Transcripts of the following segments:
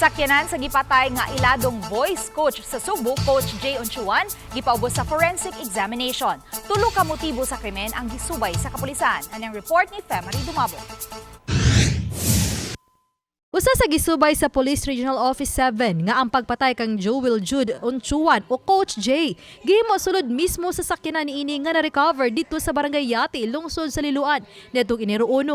Sakyanan sa gipatay nga iladong voice coach sa Subo, Coach J. Unchuan, gipaubos sa forensic examination. Tulo ka motibo sa krimen ang gisubay sa kapulisan. Anong report ni Femari Dumabo. Usa sa gisubay sa Police Regional Office 7 nga ang pagpatay kang Joel Jude Unchuan o Coach J. Gihimo sulod mismo sa sakyanan niini nga na-recover dito sa Barangay Yati, lungsod sa Liloan nitong Enero 1.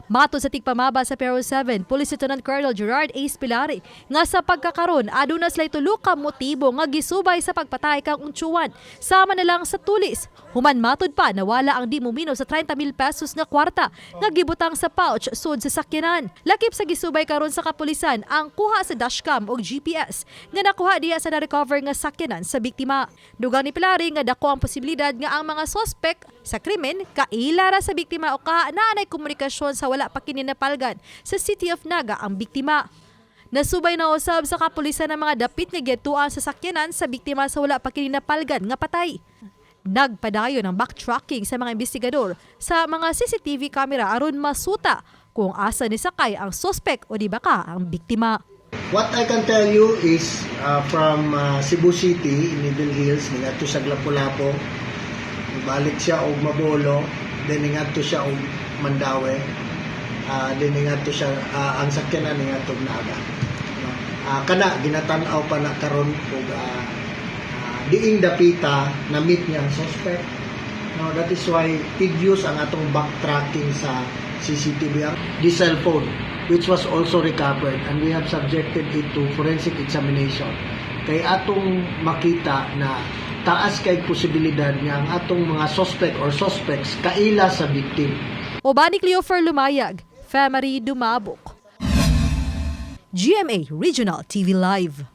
Matod sa tigpamaba sa Pero 7, Police Lieutenant Colonel Gerard A. Spilari nga sa pagkakaron aduna sila tulo ka motibo nga gisubay sa pagpatay kang Unchuan. Sama na lang sa tulis. Human matod pa nawala ang di mumino sa 30,000 pesos nga kwarta nga gibutang sa pouch sud sa sakyanan. Lakip sa gisubay karon sa kapulisan ang kuha sa dashcam o GPS nga nakuha diya sa na-recover nga sakyanan sa biktima. Dugang ni Pilari nga dako ang posibilidad nga ang mga sospek sa krimen kailara sa biktima o naanay komunikasyon sa wala pa kininapalgan sa City of Naga ang biktima. Nasubay na usab sa kapulisan ng mga dapit nga gituan sa sakyanan sa biktima sa wala pa kininapalgan nga patay. Nagpadayon ang backtracking sa mga investigador sa mga CCTV camera aron masuta kung asa ni sakay ang suspect o di baka ang biktima. What I can tell you is from Cebu City, Middle Hills, ningadto sa Lapu-Lapu, balik siya og Mabolo, then ningadto siya og Mandaue, then ningadto siya ang sakyanan ningadto og Naga. Kana ginatan-aw pa na karon og diing dapita na meet niya ang suspect. No, that is why tedious ang atong backtracking sa CCTV. The cell phone, which was also recovered, and we have subjected it to forensic examination. Kay atong makita na taas kay posibilidad nga ang atong mga suspect or suspects kaila sa victim. Obani Cleofer Lumayag, Femari Dumabok. GMA Regional TV Live.